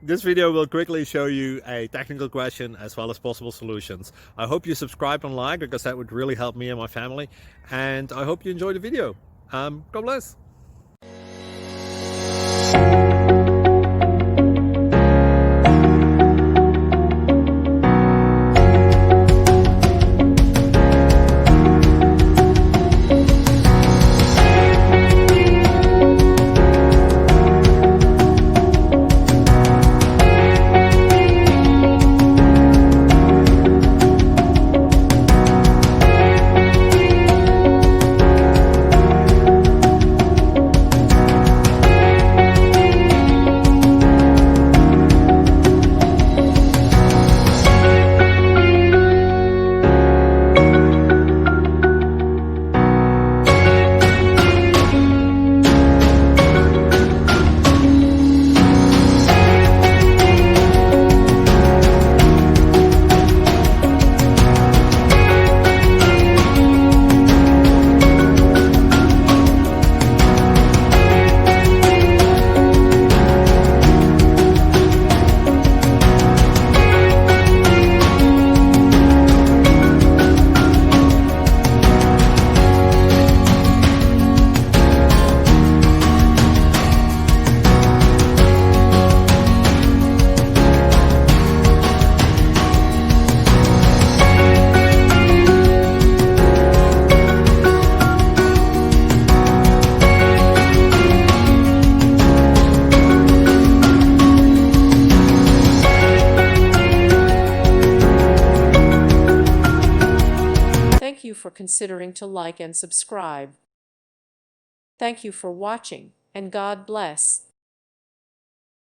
This video will quickly show you a technical question as well as possible solutions. I hope you subscribe and like, because that would really help me and my family. And I hope you enjoy the video. God bless. Thank you for considering to like and subscribe. Thank you for watching, and God bless.